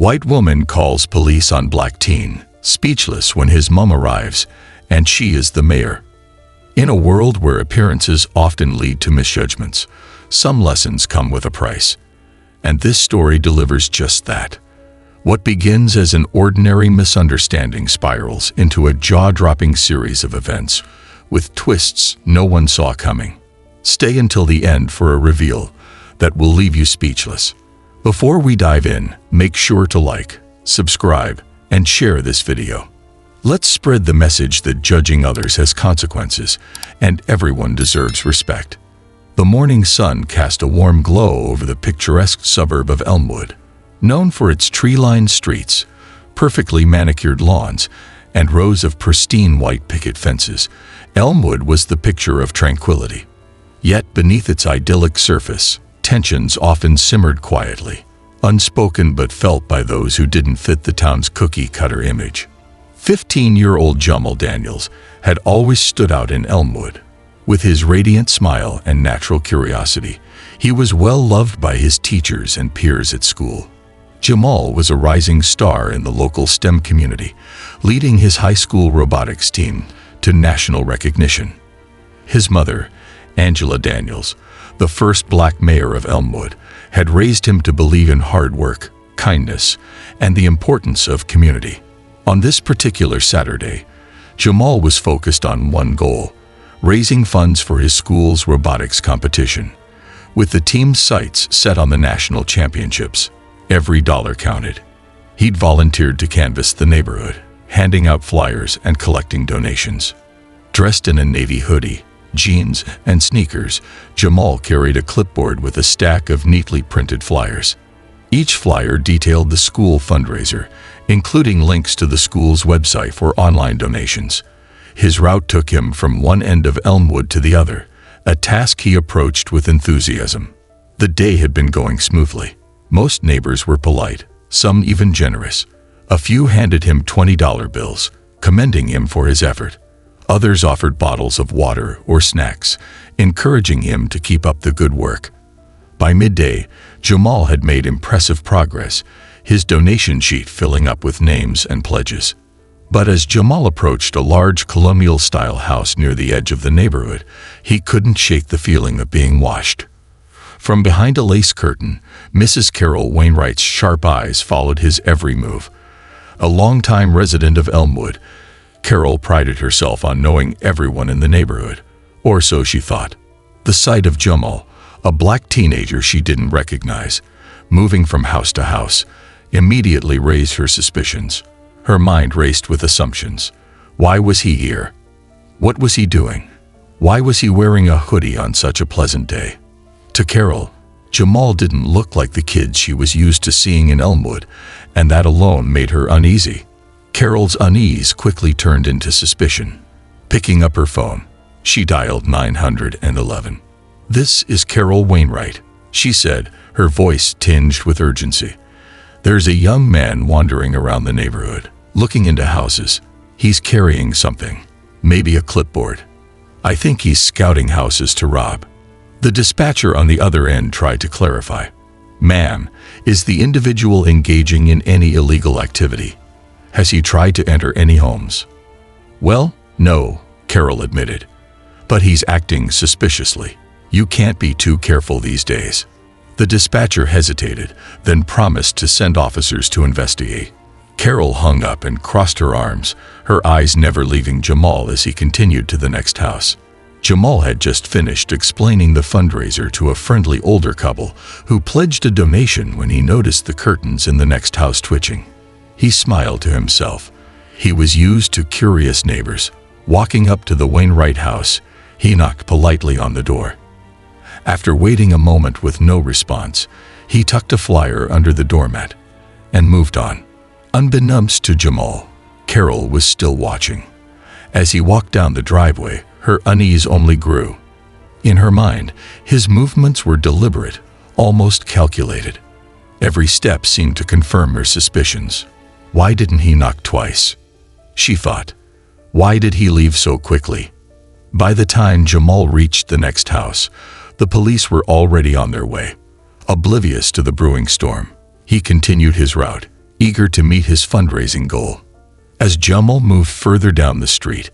White woman calls police on black teen, speechless when his mom arrives, and she is the mayor. In a world where appearances often lead to misjudgments, some lessons come with a price. And this story delivers just that. What begins as an ordinary misunderstanding spirals into a jaw-dropping series of events, with twists no one saw coming. Stay until the end for a reveal that will leave you speechless. Before we dive in, make sure to like, subscribe, and share this video. Let's spread the message that judging others has consequences, and everyone deserves respect. The morning sun cast a warm glow over the picturesque suburb of Elmwood. Known for its tree-lined streets, perfectly manicured lawns, and rows of pristine white picket fences, Elmwood was the picture of tranquility. Yet beneath its idyllic surface, tensions often simmered quietly, unspoken but felt by those who didn't fit the town's cookie-cutter image. 15-year-old Jamal Daniels had always stood out in Elmwood. With his radiant smile and natural curiosity, he was well loved by his teachers and peers at school. Jamal was a rising star in the local STEM community, leading his high school robotics team to national recognition. His mother, Angela Daniels, the first black mayor of Elmwood, had raised him to believe in hard work, kindness, and the importance of community. On this particular Saturday, Jamal was focused on one goal: raising funds for his school's robotics competition. With the team's sights set on the national championships, every dollar counted. He'd volunteered to canvass the neighborhood, handing out flyers and collecting donations. Dressed in a navy hoodie, jeans, and sneakers, Jamal carried a clipboard with a stack of neatly printed flyers. Each flyer detailed the school fundraiser, including links to the school's website for online donations. His route took him from one end of Elmwood to the other, a task he approached with enthusiasm. The day had been going smoothly. Most neighbors were polite, some even generous. A few handed him $20 bills, commending him for his effort. Others offered bottles of water or snacks, encouraging him to keep up the good work. By midday, Jamal had made impressive progress, his donation sheet filling up with names and pledges. But as Jamal approached a large colonial-style house near the edge of the neighborhood, he couldn't shake the feeling of being watched. From behind a lace curtain, Mrs. Carol Wainwright's sharp eyes followed his every move. A longtime resident of Elmwood, Carol prided herself on knowing everyone in the neighborhood, or so she thought. The sight of Jamal, a black teenager she didn't recognize, moving from house to house, immediately raised her suspicions. Her mind raced with assumptions. Why was he here? What was he doing? Why was he wearing a hoodie on such a pleasant day? To Carol, Jamal didn't look like the kid she was used to seeing in Elmwood, and that alone made her uneasy. Carol's unease quickly turned into suspicion. Picking up her phone, she dialed 911. "This is Carol Wainwright," she said, her voice tinged with urgency. "There's a young man wandering around the neighborhood, looking into houses. He's carrying something, maybe a clipboard. I think he's scouting houses to rob." The dispatcher on the other end tried to clarify. "Ma'am, is the individual engaging in any illegal activity? Has he tried to enter any homes?" "Well, no," Carol admitted. "But he's acting suspiciously. You can't be too careful these days." The dispatcher hesitated, then promised to send officers to investigate. Carol hung up and crossed her arms, her eyes never leaving Jamal as he continued to the next house. Jamal had just finished explaining the fundraiser to a friendly older couple who pledged a donation when he noticed the curtains in the next house twitching. He smiled to himself. He was used to curious neighbors. Walking up to the Wainwright house, he knocked politely on the door. After waiting a moment with no response, he tucked a flyer under the doormat and moved on. Unbeknownst to Jamal, Carol was still watching. As he walked down the driveway, her unease only grew. In her mind, his movements were deliberate, almost calculated. Every step seemed to confirm her suspicions. Why didn't he knock twice? She thought. Why did he leave so quickly? By the time Jamal reached the next house, the police were already on their way. Oblivious to the brewing storm, he continued his route, eager to meet his fundraising goal. As Jamal moved further down the street,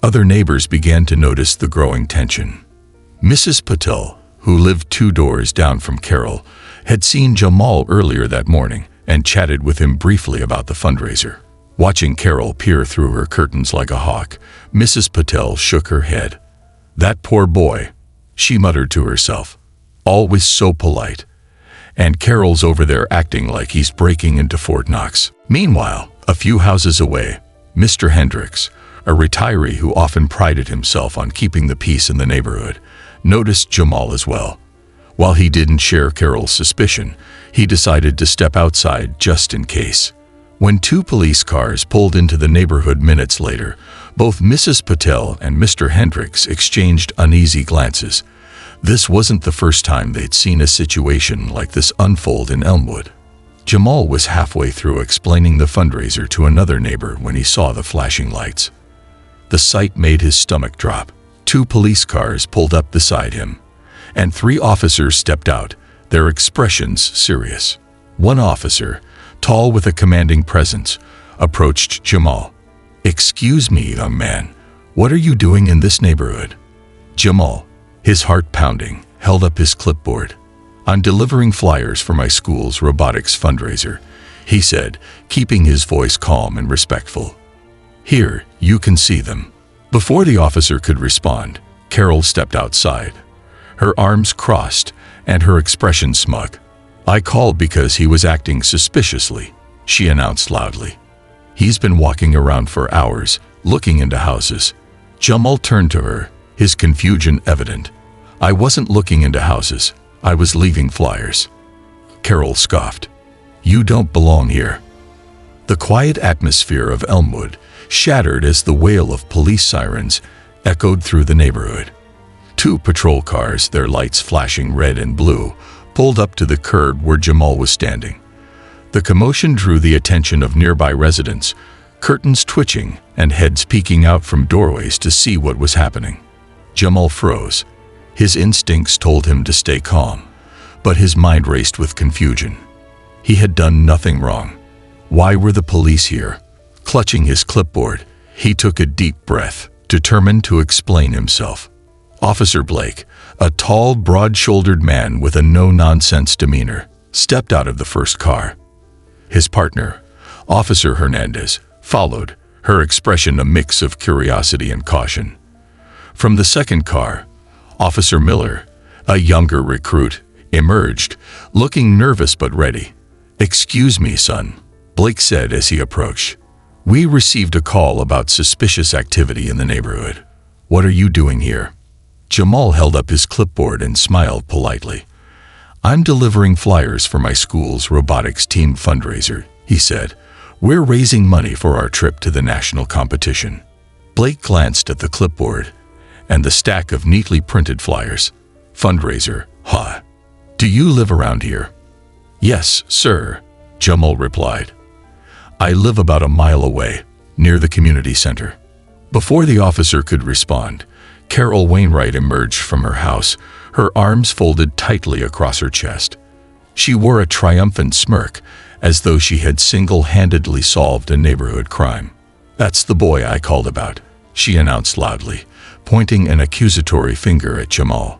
other neighbors began to notice the growing tension. Mrs. Patel, who lived 2 doors down from Carol, had seen Jamal earlier that morning and chatted with him briefly about the fundraiser. Watching Carol peer through her curtains like a hawk, Mrs. Patel shook her head. "That poor boy," she muttered to herself. "Always so polite. And Carol's over there acting like he's breaking into Fort Knox." Meanwhile, a few houses away, Mr. Hendricks, a retiree who often prided himself on keeping the peace in the neighborhood, noticed Jamal as well. While he didn't share Carol's suspicion, he decided to step outside just in case. When 2 police cars pulled into the neighborhood minutes later, both Mrs. Patel and Mr. Hendricks exchanged uneasy glances. This wasn't the first time they'd seen a situation like this unfold in Elmwood. Jamal was halfway through explaining the fundraiser to another neighbor when he saw the flashing lights. The sight made his stomach drop. 2 police cars pulled up beside him, and 3 officers stepped out, their expressions serious. One officer, tall with a commanding presence, approached Jamal. "Excuse me, young man, what are you doing in this neighborhood?" Jamal, his heart pounding, held up his clipboard. "I'm delivering flyers for my school's robotics fundraiser," he said, keeping his voice calm and respectful. "Here, you can see them." Before the officer could respond, Carol stepped outside, her arms crossed and her expression smug. "I called because he was acting suspiciously," she announced loudly. "He's been walking around for hours, looking into houses." Jamal turned to her, his confusion evident. "I wasn't looking into houses. I was leaving flyers." Carol scoffed. "You don't belong here." The quiet atmosphere of Elmwood shattered as the wail of police sirens echoed through the neighborhood. 2 patrol cars, their lights flashing red and blue, pulled up to the curb where Jamal was standing. The commotion drew the attention of nearby residents, curtains twitching and heads peeking out from doorways to see what was happening. Jamal froze. His instincts told him to stay calm, but his mind raced with confusion. He had done nothing wrong. Why were the police here? Clutching his clipboard, he took a deep breath, determined to explain himself. Officer Blake, a tall, broad-shouldered man with a no-nonsense demeanor, stepped out of the first car. His partner, Officer Hernandez, followed, her expression a mix of curiosity and caution. From the second car, Officer Miller, a younger recruit, emerged, looking nervous but ready. "Excuse me, son," Blake said as he approached. "We received a call about suspicious activity in the neighborhood. What are you doing here?" Jamal held up his clipboard and smiled politely. "I'm delivering flyers for my school's robotics team fundraiser," he said. "We're raising money for our trip to the national competition." Blake glanced at the clipboard and the stack of neatly printed flyers. "Fundraiser, huh? Do you live around here?" "Yes, sir," Jamal replied. "I live about a mile away, near the community center." Before the officer could respond, Carol Wainwright emerged from her house, her arms folded tightly across her chest. She wore a triumphant smirk, as though she had single-handedly solved a neighborhood crime. "That's the boy I called about," she announced loudly, pointing an accusatory finger at Jamal.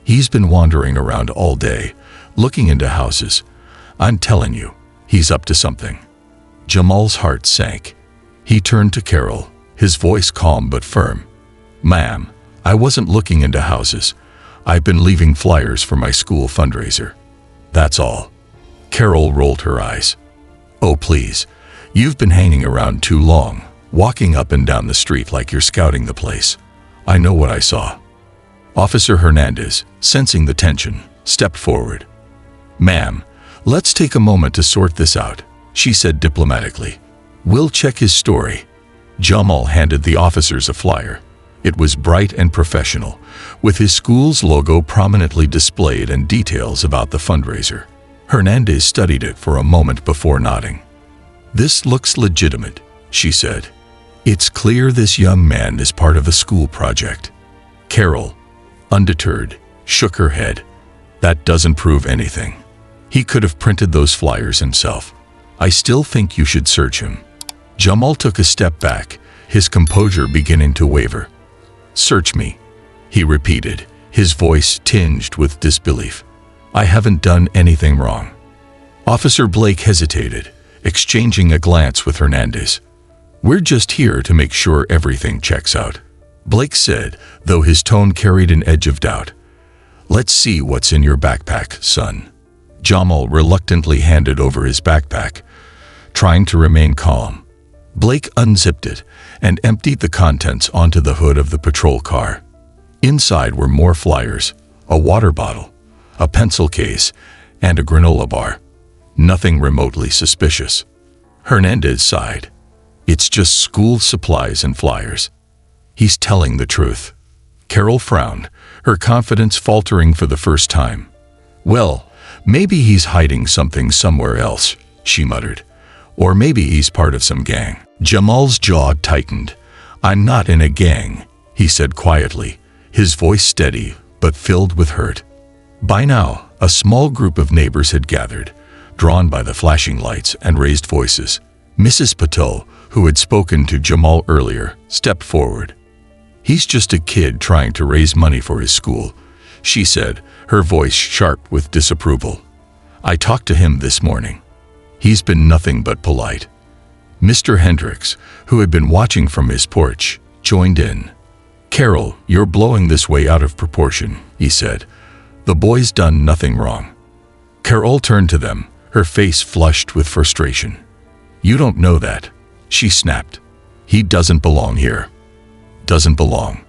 "He's been wandering around all day, looking into houses. I'm telling you, he's up to something." Jamal's heart sank. He turned to Carol, his voice calm but firm. "Ma'am, I wasn't looking into houses. I've been leaving flyers for my school fundraiser. That's all." Carol rolled her eyes. "Oh, please. You've been hanging around too long, walking up and down the street like you're scouting the place. I know what I saw." Officer Hernandez, sensing the tension, stepped forward. "Ma'am, let's take a moment to sort this out," she said diplomatically. "We'll check his story." Jamal handed the officers a flyer. It was bright and professional, with his school's logo prominently displayed and details about the fundraiser. Hernandez studied it for a moment before nodding. "This looks legitimate," she said. "It's clear this young man is part of a school project." Carol, undeterred, shook her head. "That doesn't prove anything. He could have printed those flyers himself." I still think you should search him." Jamal took a step back, his composure beginning to waver. "Search me," he repeated, his voice tinged with disbelief. "I haven't done anything wrong." Officer Blake hesitated, exchanging a glance with Hernandez. "We're just here to make sure everything checks out," Blake said, though his tone carried an edge of doubt. "Let's see what's in your backpack, son." Jamal reluctantly handed over his backpack, trying to remain calm. Blake unzipped it and emptied the contents onto the hood of the patrol car. Inside were more flyers, a water bottle, a pencil case, and a granola bar. Nothing remotely suspicious. Hernandez sighed. "It's just school supplies and flyers." "He's telling the truth." Carol frowned, her confidence faltering for the first time. "Well, maybe he's hiding something somewhere else," she muttered. "Or maybe he's part of some gang." Jamal's jaw tightened. "I'm not in a gang," he said quietly, his voice steady but filled with hurt. By now, a small group of neighbors had gathered, drawn by the flashing lights and raised voices. Mrs. Patel, who had spoken to Jamal earlier, stepped forward. "He's just a kid trying to raise money for his school," she said, her voice sharp with disapproval. "I talked to him this morning. He's been nothing but polite." Mr. Hendricks, who had been watching from his porch, joined in. "Carol, you're blowing this way out of proportion," he said. "The boy's done nothing wrong." Carol turned to them, her face flushed with frustration. "You don't know that," she snapped. "He doesn't belong here." "Doesn't belong,"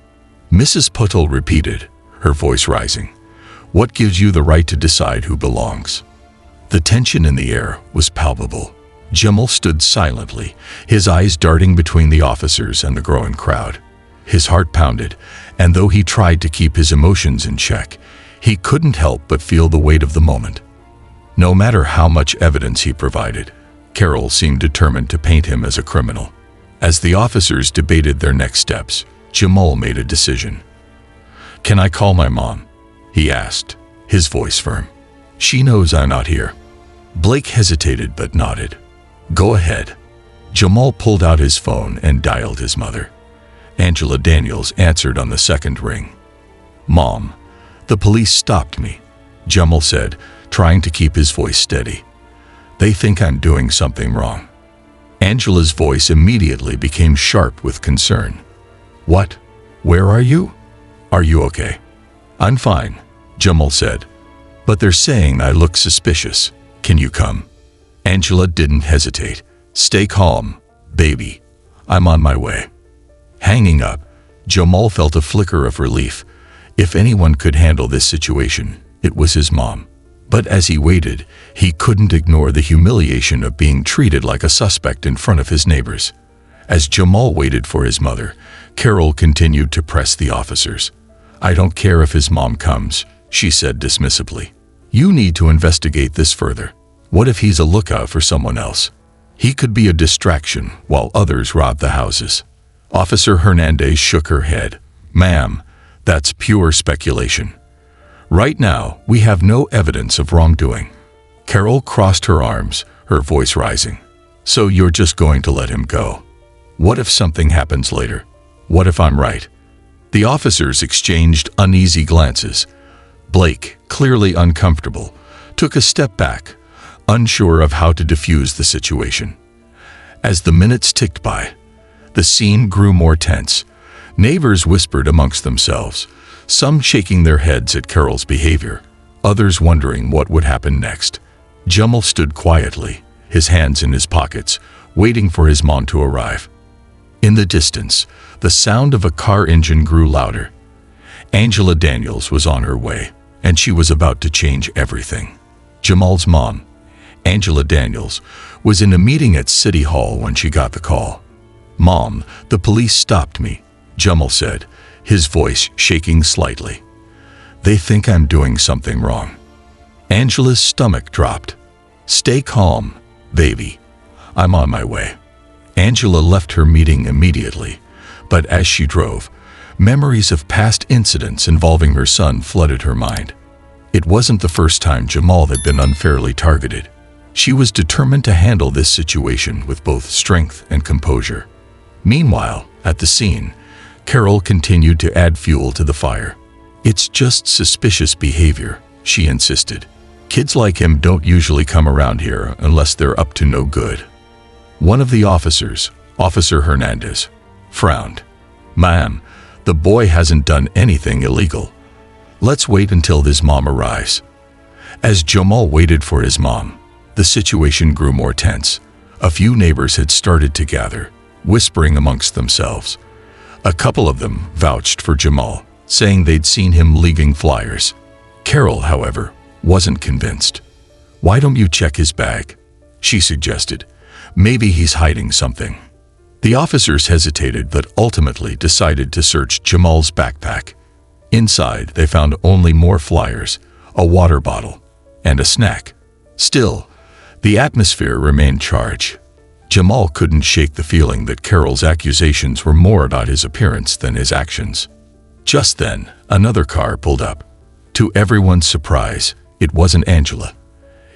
Mrs. Patel repeated, her voice rising. "What gives you the right to decide who belongs?" The tension in the air was palpable. Jamal stood silently, his eyes darting between the officers and the growing crowd. His heart pounded, and though he tried to keep his emotions in check, he couldn't help but feel the weight of the moment. No matter how much evidence he provided, Carol seemed determined to paint him as a criminal. As the officers debated their next steps, Jamal made a decision. "Can I call my mom?" he asked, his voice firm. "She knows I'm not here." Blake hesitated but nodded. "Go ahead." Jamal pulled out his phone and dialed his mother. Angela Daniels answered on the second ring. "Mom, the police stopped me," Jamal said, trying to keep his voice steady. "They think I'm doing something wrong." Angela's voice immediately became sharp with concern. "What? Where are you? Are you okay?" "I'm fine," Jamal said. "But they're saying I look suspicious. Can you come?" Angela didn't hesitate. "Stay calm, baby. I'm on my way." Hanging up, Jamal felt a flicker of relief. If anyone could handle this situation, it was his mom. But as he waited, he couldn't ignore the humiliation of being treated like a suspect in front of his neighbors. As Jamal waited for his mother, Carol continued to press the officers. "I don't care if his mom comes," she said dismissively. "You need to investigate this further. What if he's a lookout for someone else? He could be a distraction while others rob the houses." Officer Hernandez shook her head. "Ma'am, that's pure speculation. Right now, we have no evidence of wrongdoing." Carol crossed her arms, her voice rising. "So you're just going to let him go? What if something happens later? What if I'm right?" The officers exchanged uneasy glances. Blake, clearly uncomfortable, took a step back, unsure of how to defuse the situation. As the minutes ticked by, the scene grew more tense. Neighbors whispered amongst themselves, some shaking their heads at Carol's behavior, others wondering what would happen next. Jamal stood quietly, his hands in his pockets, waiting for his mom to arrive. In the distance, the sound of a car engine grew louder. Angela Daniels was on her way, and she was about to change everything. Jamal's mom, Angela Daniels, was in a meeting at City Hall when she got the call. "Mom, the police stopped me," Jamal said, his voice shaking slightly. "They think I'm doing something wrong." Angela's stomach dropped. "Stay calm, baby. I'm on my way." Angela left her meeting immediately, but as she drove, memories of past incidents involving her son flooded her mind. It wasn't the first time Jamal had been unfairly targeted. She was determined to handle this situation with both strength and composure. Meanwhile, at the scene, Carol continued to add fuel to the fire. "It's just suspicious behavior," she insisted. "Kids like him don't usually come around here unless they're up to no good." One of the officers, Officer Hernandez, frowned. "Ma'am, the boy hasn't done anything illegal. Let's wait until his mom arrives." As Jamal waited for his mom, the situation grew more tense. A few neighbors had started to gather, whispering amongst themselves. A couple of them vouched for Jamal, saying they'd seen him leaving flyers. Carol, however, wasn't convinced. "Why don't you check his bag?" she suggested. "Maybe he's hiding something." The officers hesitated but ultimately decided to search Jamal's backpack. Inside, they found only more flyers, a water bottle, and a snack. Still, the atmosphere remained charged. Jamal couldn't shake the feeling that Carol's accusations were more about his appearance than his actions. Just then, another car pulled up. To everyone's surprise, it wasn't Angela.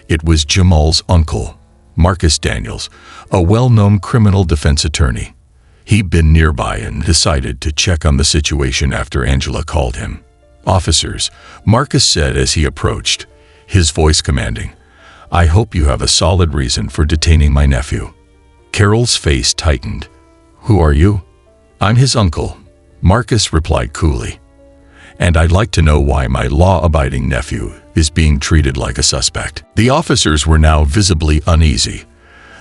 It was Jamal's uncle, Marcus Daniels, a well-known criminal defense attorney. He'd been nearby and decided to check on the situation after Angela called him. "Officers," Marcus said as he approached, his voice commanding, "I hope you have a solid reason for detaining my nephew." Carol's face tightened. "Who are you?" "I'm his uncle," Marcus replied coolly. "And I'd like to know why my law-abiding nephew is being treated like a suspect." The officers were now visibly uneasy.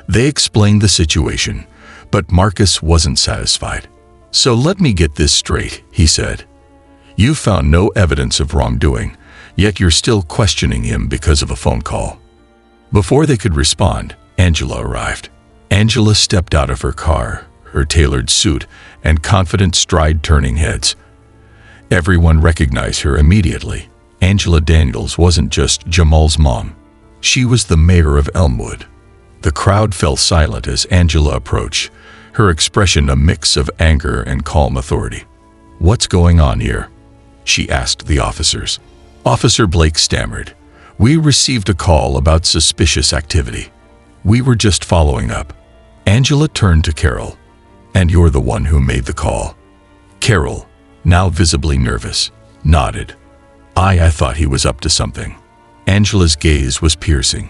They explained the situation, but Marcus wasn't satisfied. "So let me get this straight," he said. "You found no evidence of wrongdoing, yet you're still questioning him because of a phone call." Before they could respond, Angela arrived. Angela stepped out of her car, her tailored suit and confident stride turning heads. Everyone recognized her immediately. Angela Daniels wasn't just Jamal's mom. She was the mayor of Elmwood. The crowd fell silent as Angela approached, her expression a mix of anger and calm authority. "What's going on here?" she asked the officers. Officer Blake stammered. "We received a call about suspicious activity. We were just following up." Angela turned to Carol. "And you're the one who made the call?" Carol, now visibly nervous, nodded. I thought he was up to something." Angela's gaze was piercing.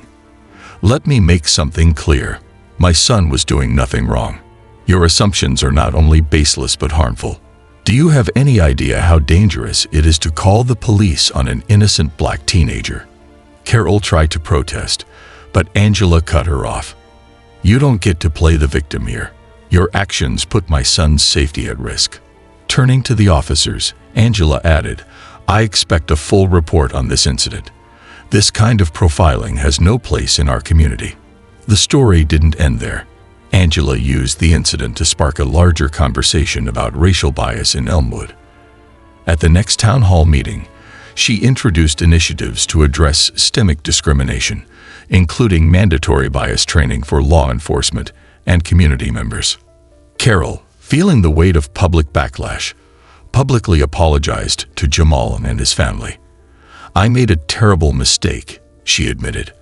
"Let me make something clear. My son was doing nothing wrong. Your assumptions are not only baseless but harmful. Do you have any idea how dangerous it is to call the police on an innocent black teenager?" Carol tried to protest, but Angela cut her off. "You don't get to play the victim here. Your actions put my son's safety at risk." Turning to the officers, Angela added, "I expect a full report on this incident. This kind of profiling has no place in our community." The story didn't end there. Angela used the incident to spark a larger conversation about racial bias in Elmwood. At the next town hall meeting, she introduced initiatives to address systemic discrimination, including mandatory bias training for law enforcement and community members. Carol, feeling the weight of public backlash, publicly apologized to Jamal and his family. "I made a terrible mistake," she admitted.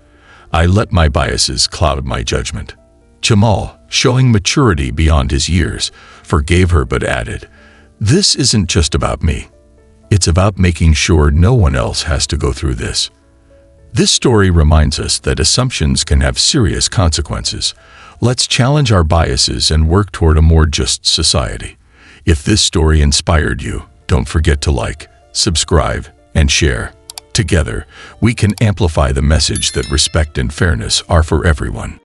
"I let my biases cloud my judgment." Jamal, showing maturity beyond his years, forgave her but added, "This isn't just about me. It's about making sure no one else has to go through this." This story reminds us that assumptions can have serious consequences. Let's challenge our biases and work toward a more just society. If this story inspired you, don't forget to like, subscribe, and share. Together, we can amplify the message that respect and fairness are for everyone.